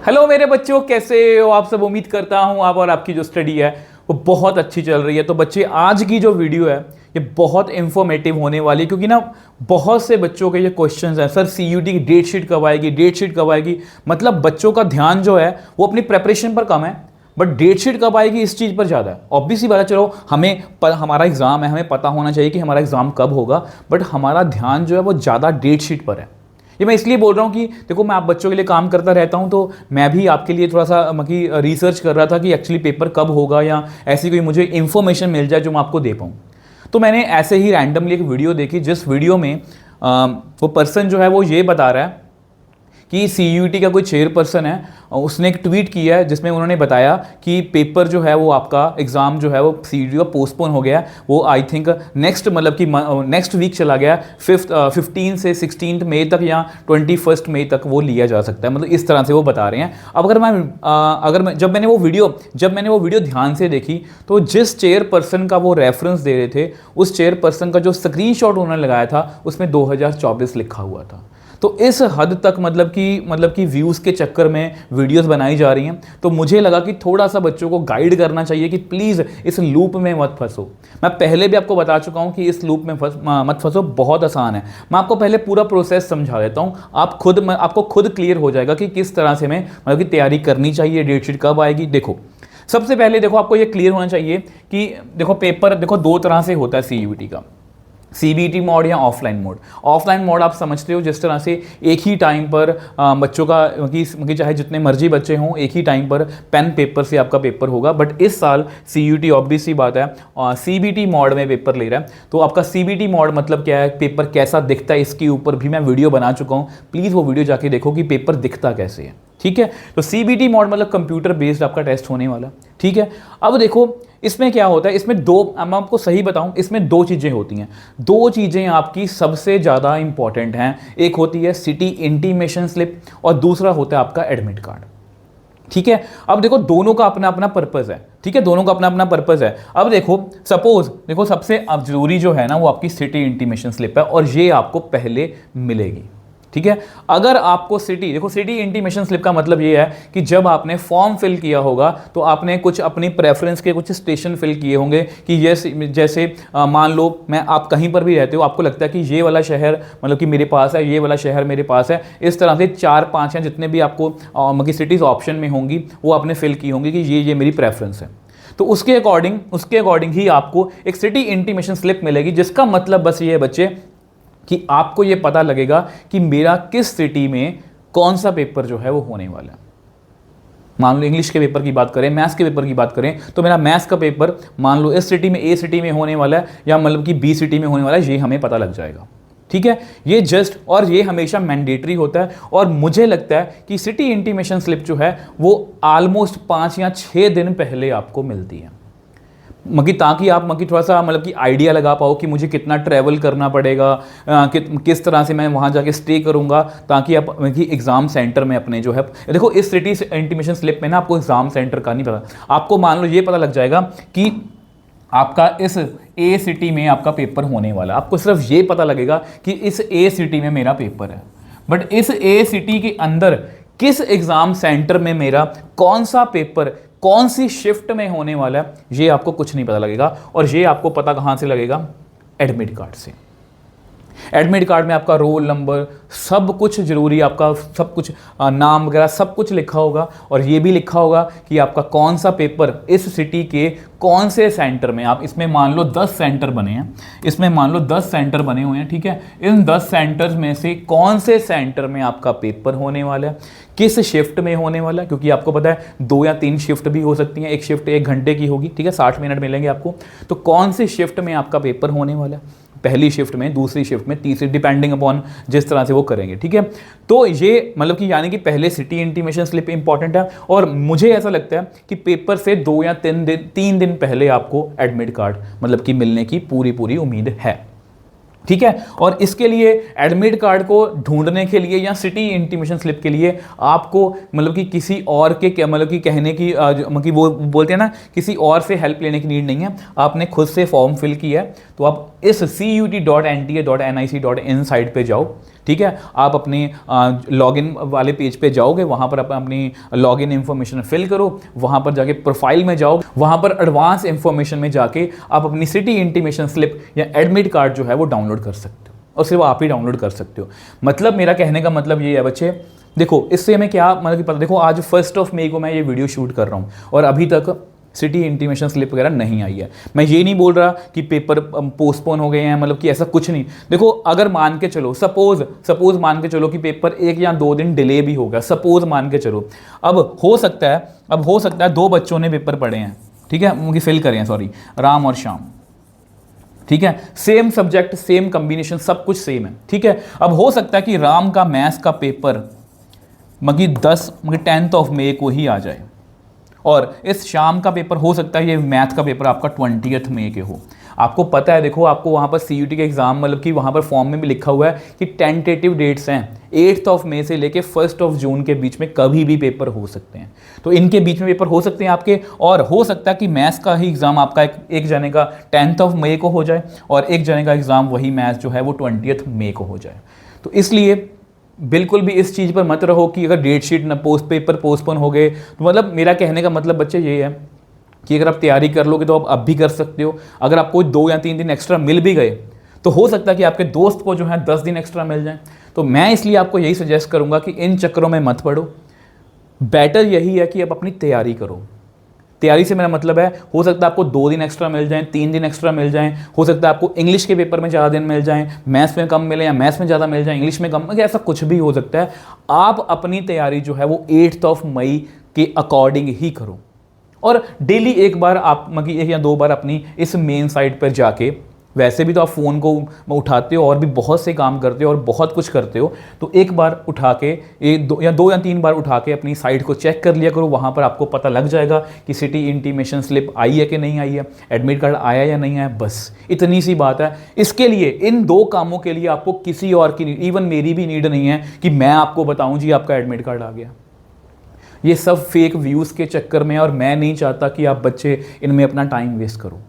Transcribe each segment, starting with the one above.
Hello मेरे बच्चों, कैसे हो आप सब। उम्मीद करता हूं आप और आपकी जो स्टडी है वो बहुत अच्छी चल रही है। तो बच्चे, आज की जो वीडियो है ये बहुत इंफॉर्मेटिव होने वाली है, क्योंकि ना बहुत से बच्चों के ये क्वेश्चंस हैं, सर सीयूटी की डेट शीट कब आएगी, डेट शीट कब आएगी। मतलब बच्चों का ध्यान जो है वो अपनी प्रेपरेशन पर कम है, बट डेट शीट कब आएगी इस चीज़ पर ज़्यादा है। ऑब्वियसली बात है, चलो हमारा एग्जाम है, हमें पता होना चाहिए कि हमारा एग्जाम कब होगा, बट हमारा ध्यान जो है वो ज़्यादा डेट शीट पर है। ये मैं इसलिए बोल रहा हूँ कि देखो, मैं आप बच्चों के लिए काम करता रहता हूँ, तो मैं भी आपके लिए थोड़ा सा रिसर्च कर रहा था कि एक्चुअली पेपर कब होगा, या ऐसी कोई मुझे इन्फॉर्मेशन मिल जाए जो मैं आपको दे पाऊँ। तो मैंने ऐसे ही रैंडमली एक वीडियो देखी, जिस वीडियो में वो पर्सन जो है वो ये बता रहा है कि सीयूईटी का कोई चेयरपर्सन है, उसने एक ट्वीट किया है जिसमें उन्होंने बताया कि पेपर जो है वो आपका एग्ज़ाम जो है वो सीयूईटी का पोस्टपोन हो गया है। वो आई थिंक नेक्स्ट वीक चला गया, 15 से 16 मई तक या 21 मई तक वो लिया जा सकता है। मतलब इस तरह से वो बता रहे हैं। अब जब मैंने वो वीडियो ध्यान से देखी, तो जिस चेयरपर्सन का वो रेफरेंस दे रहे थे, उस चेयरपर्सन का जो स्क्रीनशॉट उन्होंने लगाया था उसमें 2024 लिखा हुआ था। तो इस हद तक मतलब कि व्यूज़ के चक्कर में वीडियोस बनाई जा रही हैं। तो मुझे लगा कि थोड़ा सा बच्चों को गाइड करना चाहिए कि प्लीज़ इस लूप में मत फंसो। मैं पहले भी आपको बता चुका हूं कि इस लूप में मत फंसो, बहुत आसान है। मैं आपको पहले पूरा प्रोसेस समझा देता हूं, आपको खुद क्लियर हो जाएगा कि किस तरह से हमें मतलब कि तैयारी करनी चाहिए, डेट शीट कब आएगी। देखो, सबसे पहले देखो, आपको ये क्लियर होना चाहिए कि देखो, पेपर देखो दो तरह से होता है सीयूईटी का, सीबीटी मोड या ऑफलाइन मोड। ऑफलाइन मोड आप समझते हो, जिस तरह से एक ही टाइम पर बच्चों का चाहे जितने मर्जी बच्चे हों, एक ही टाइम पर पेन पेपर से आपका पेपर होगा। बट इस साल सीयूटी ऑब्वियस सी बात है सीबीटी मोड में पेपर ले रहा है। तो आपका सीबीटी मोड मतलब क्या है, पेपर कैसा दिखता है, इसके ऊपर भी मैं वीडियो बना चुका हूँ। प्लीज़ वो वीडियो जाके देखो कि पेपर दिखता कैसे है। ठीक है, तो सीबीटी मोड मतलब कंप्यूटर बेस्ड आपका टेस्ट होने वाला। ठीक है, अब देखो इसमें क्या होता है, इसमें मैं आपको सही बताऊं, इसमें दो चीज़ें होती हैं। दो चीज़ें आपकी सबसे ज़्यादा इंपॉर्टेंट हैं। एक होती है सिटी इंटीमेशन स्लिप और दूसरा होता है आपका एडमिट कार्ड। ठीक है, अब देखो दोनों का अपना अपना पर्पज़ है। ठीक है, दोनों का अपना अपना पर्पज़ है। अब देखो, सपोज देखो, सबसे अब जरूरी जो है ना वो आपकी सिटी इंटीमेशन स्लिप है, और ये आपको पहले मिलेगी। ठीक है, अगर आपको सिटी इंटीमेशन स्लिप का मतलब ये है कि जब आपने फॉर्म फिल किया होगा तो आपने कुछ अपनी प्रेफरेंस के कुछ स्टेशन फिल किए होंगे कि जैसे मान लो आप कहीं पर भी रहते हो, आपको लगता है कि ये वाला शहर मतलब कि मेरे पास है, ये वाला शहर मेरे पास है। इस तरह से 4-5 या जितने भी आपको मतलब सिटीज़ ऑप्शन में होंगी वो आपने फिल की होंगी कि ये मेरी प्रेफरेंस है। तो उसके अकॉर्डिंग ही आपको एक सिटी इंटीमेशन स्लिप मिलेगी, जिसका मतलब बस ये है बच्चे कि आपको ये पता लगेगा कि मेरा किस सिटी में कौन सा पेपर जो है वो होने वाला है। मान लो इंग्लिश के पेपर की बात करें, मैथ्स के पेपर की बात करें, तो मेरा मैथ्स का पेपर मान लो इस सिटी में, ए सिटी में होने वाला है, या मतलब कि बी सिटी में होने वाला है, ये हमें पता लग जाएगा। ठीक है, ये हमेशा मैंडेटरी होता है। और मुझे लगता है कि सिटी इंटीमेशन स्लिप जो है वो ऑलमोस्ट 5 या 6 दिन पहले आपको मिलती है, ताकि आप थोड़ा सा मतलब कि आइडिया लगा पाओ कि मुझे कितना ट्रैवल करना पड़ेगा, किस तरह से मैं वहाँ जाके स्टे करूँगा, ताकि आप एग्ज़ाम सेंटर में अपने जो है, देखो इस सिटी इंटीमेशन स्लिप में ना आपको एग्ज़ाम सेंटर का नहीं पता। आपको मान लो ये पता लग जाएगा कि आपका इस ए सिटी में आपका पेपर होने वाला, आपको सिर्फ ये पता लगेगा कि इस ए सिटी में मेरा पेपर है। बट इस ए सिटी के अंदर किस एग्ज़ाम सेंटर में मेरा कौन सा पेपर कौन सी शिफ्ट में होने वाला है, ये आपको कुछ नहीं पता लगेगा। और ये आपको पता कहाँ से लगेगा, एडमिट कार्ड से। एडमिट कार्ड में आपका रोल नंबर, सब कुछ जरूरी, आपका सब कुछ नाम वगैरह सब कुछ लिखा होगा, और ये भी लिखा होगा कि आपका कौन सा पेपर इस सिटी के कौन से सेंटर में। आप इसमें मान लो 10 सेंटर बने हैं, इसमें मान लो 10 सेंटर बने हुए हैं। ठीक है, इन 10 सेंटर्स में से कौन से सेंटर में आपका पेपर होने वाला है, किस शिफ्ट में होने वाला है, क्योंकि आपको पता है 2 या 3 शिफ्ट भी हो सकती हैं। एक शिफ्ट 1 घंटे की होगी, ठीक है, 60 मिनट मिलेंगे आपको। तो कौन सी शिफ्ट में आपका पेपर होने वाला है, पहली शिफ्ट में, दूसरी शिफ्ट में, तीसरी, डिपेंडिंग अपॉन जिस तरह से वो करेंगे। ठीक है, तो ये मतलब कि यानी कि पहले सिटी इंटीमेशन स्लिप इंपॉर्टेंट है, और मुझे ऐसा लगता है कि पेपर से 2 या 3 दिन पहले आपको एडमिट कार्ड मतलब कि मिलने की पूरी उम्मीद है। ठीक है, और इसके लिए एडमिट कार्ड को ढूंढने के लिए या सिटी इंटीमेशन स्लिप के लिए आपको मतलब कि किसी और के मतलब कि कहने की मतलब वो बोलते हैं ना, किसी और से हेल्प लेने की नीड नहीं है। आपने खुद से फॉर्म फिल किया है, तो आप इस CUT.NTA.nic.in साइट पे जाओ। ठीक है, आप अपने लॉगिन वाले पेज पे जाओगे, वहाँ पर अपनी लॉगिन इन्फॉर्मेशन फिल करो, वहाँ पर जाके प्रोफाइल में जाओ, वहाँ पर एडवांस इन्फॉर्मेशन में जाके आप अपनी सिटी इंटीमेशन स्लिप या एडमिट कार्ड जो है वो डाउनलोड कर सकते हो, और सिर्फ आप ही डाउनलोड कर सकते हो। मतलब मेरा कहने का मतलब ये है बच्चे, देखो इससे हमें क्या मतलब कि पता, देखो आज 1 मई को मैं ये वीडियो शूट कर रहा हूँ और अभी तक सिटी इंटीमेशन स्लिप वगैरह नहीं आई है। मैं ये नहीं बोल रहा कि पेपर पोस्टपोन हो गए हैं, मतलब कि ऐसा कुछ नहीं। देखो अगर मान के चलो, सपोज मान के चलो कि पेपर 1 या 2 दिन डिले भी होगा, सपोज मान के चलो, अब हो सकता है 2 बच्चों ने पेपर पढ़े हैं, ठीक है, उनकी फिल करें, सॉरी, राम और श्याम, ठीक है, सेम सब्जेक्ट, सेम कॉम्बिनेशन, सब कुछ सेम है, ठीक है। अब हो सकता है कि राम का मैथ्स का पेपर 10th मई को ही आ जाए, और इस शाम का पेपर हो सकता है, ये मैथ का पेपर आपका 20th मई के हो। आपको पता है, देखो आपको वहाँ पर CUT का एग्ज़ाम, मतलब कि वहाँ पर फॉर्म में भी लिखा हुआ है कि टेंटेटिव डेट्स हैं, 8th मई से लेके 1 जून के बीच में कभी भी पेपर हो सकते हैं। तो इनके बीच में पेपर हो सकते हैं आपके, और हो सकता है कि मैथ्स का ही एग्ज़ाम आपका एक जने का 10th मई को हो जाए, और एक जने का एग्ज़ाम वही मैथ्स जो है वो 20th मई को हो जाए। तो इसलिए बिल्कुल भी इस चीज़ पर मत रहो कि अगर डेट शीट न पेपर पोस्टपोन हो गए, तो मतलब मेरा कहने का मतलब बच्चे ये है कि अगर आप तैयारी कर लोगे तो आप अब भी कर सकते हो। अगर आपको 2 या 3 दिन एक्स्ट्रा मिल भी गए तो हो सकता है कि आपके दोस्त को जो है 10 दिन एक्स्ट्रा मिल जाए। तो मैं इसलिए आपको यही सजेस्ट करूँगा कि इन चक्करों में मत पड़ो, बेटर यही है कि आप अपनी तैयारी करो। तैयारी से मेरा मतलब है, हो सकता है आपको 2 दिन एक्स्ट्रा मिल जाएं, 3 दिन एक्स्ट्रा मिल जाएं, हो सकता है आपको इंग्लिश के पेपर में ज़्यादा दिन मिल जाएं, मैथ्स में कम मिले या मैथ्स में ज़्यादा मिल जाएं, इंग्लिश में कम, ऐसा कुछ भी हो सकता है। आप अपनी तैयारी जो है वो 8th मई के अकॉर्डिंग ही करो, और डेली एक बार आप मतलब 1 या 2 बार अपनी इस मेन साइट पर जाके, वैसे भी तो आप फ़ोन को उठाते हो और भी बहुत से काम करते हो और बहुत कुछ करते हो, तो एक बार उठा के 2 या 3 बार उठा के अपनी साइट को चेक कर लिया करो। वहाँ पर आपको पता लग जाएगा कि सिटी इंटीमेशन स्लिप आई है कि नहीं आई है, एडमिट कार्ड आया या नहीं आया, बस इतनी सी बात है। इसके लिए, इन 2 कामों के लिए आपको किसी और की, इवन मेरी भी नीड नहीं है कि मैं आपको बताऊँ जी आपका एडमिट कार्ड आ गया। ये सब फेक व्यूज़ के चक्कर में, और मैं नहीं चाहता कि आप बच्चे इनमें अपना टाइम वेस्ट करो,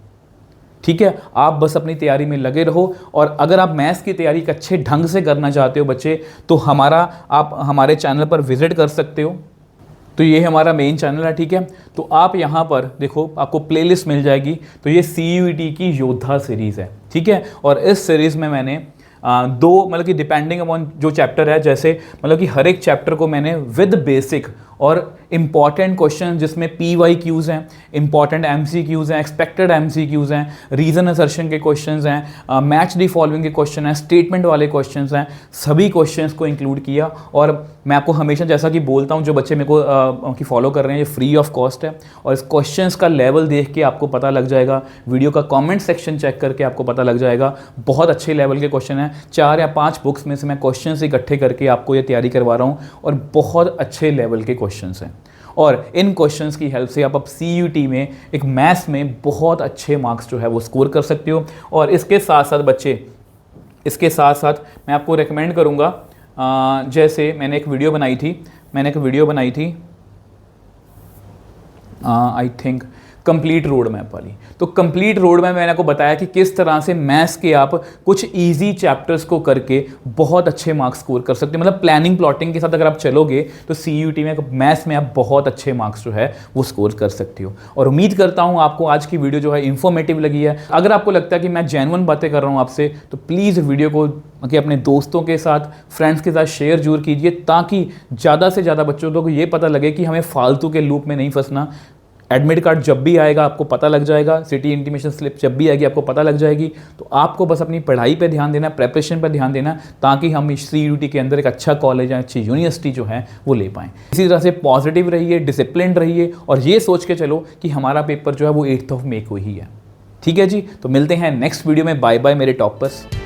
ठीक है। आप बस अपनी तैयारी में लगे रहो, और अगर आप मैथ्स की तैयारी एक अच्छे ढंग से करना चाहते हो बच्चे, तो आप हमारे चैनल पर विजिट कर सकते हो। तो ये हमारा मेन चैनल है, ठीक है। तो आप यहाँ पर देखो, आपको प्लेलिस्ट मिल जाएगी। तो ये CUET की योद्धा सीरीज़ है, ठीक है। और इस सीरीज़ में मैंने 2 मतलब कि डिपेंडिंग अपॉन जो चैप्टर है, जैसे मतलब कि हर एक चैप्टर को मैंने विद बेसिक और इंपॉर्टेंट क्वेश्चन, जिसमें PYQs हैं, इंपॉर्टेंट MCQs हैं, एक्सपेक्टेड MCQs हैं, रीजन असर्शन के क्वेश्चंस हैं, मैच दी फॉलोइंग के क्वेश्चन हैं, स्टेटमेंट वाले क्वेश्चंस हैं, सभी क्वेश्चंस को इंक्लूड किया। और मैं आपको हमेशा जैसा कि बोलता हूं, जो बच्चे मेरे को की फॉलो कर रहे हैं, ये फ्री ऑफ कॉस्ट है, और इस क्वेश्चंस का लेवल देख के आपको पता लग जाएगा, वीडियो का कॉमेंट सेक्शन चेक करके आपको पता लग जाएगा। बहुत अच्छे लेवल के क्वेश्चन हैं, 4 या 5 बुक्स में से मैं क्वेश्चन इकट्ठे करके आपको ये तैयारी करवा रहा हूँ, और बहुत अच्छे लेवल के क्वेश्चंस हैं। और इन क्वेश्चंस की हेल्प से आप CUT में एक मैथ्स में बहुत अच्छे मार्क्स जो है वो स्कोर कर सकते हो। और इसके साथ साथ बच्चे, इसके साथ साथ मैं आपको रेकमेंड करूँगा, जैसे मैंने एक वीडियो बनाई थी I think complete road map वाली। तो कंप्लीट रोड मैप मैंने आपको बताया कि किस तरह से मैथ्स के आप कुछ इजी चैप्टर्स को करके बहुत अच्छे मार्क्स स्कोर कर सकते हैं। मतलब प्लानिंग प्लॉटिंग के साथ अगर आप चलोगे तो CUT में मैथ्स में आप बहुत अच्छे मार्क्स जो है वो स्कोर कर सकते हो। और उम्मीद करता हूँ आपको आज की वीडियो जो है इन्फॉर्मेटिव लगी है। अगर आपको लगता है कि मैं जेन्युइन बातें कर रहा हूँ आपसे, तो प्लीज़ वीडियो को अपने दोस्तों के साथ, फ्रेंड्स के साथ शेयर जरूर कीजिए, ताकि ज़्यादा से ज़्यादा बच्चों को ये पता लगे कि हमें फालतू के लूप में नहीं फंसना। एडमिट कार्ड जब भी आएगा आपको पता लग जाएगा, सिटी इंटीमेशन स्लिप जब भी आएगी आपको पता लग जाएगी। तो आपको बस अपनी पढ़ाई पे ध्यान देना, प्रेपरेशन पर ध्यान देना, ताकि हम इस CUT के अंदर एक अच्छा कॉलेज या अच्छी यूनिवर्सिटी जो है वो ले पाएँ। इसी तरह से पॉजिटिव रहिए, डिसिप्लिन रहिए, और ये सोच के चलो कि हमारा पेपर जो है वो 8th मई को ही है। ठीक है जी, तो मिलते हैं नेक्स्ट वीडियो में। बाय बाय मेरे टॉपर्स।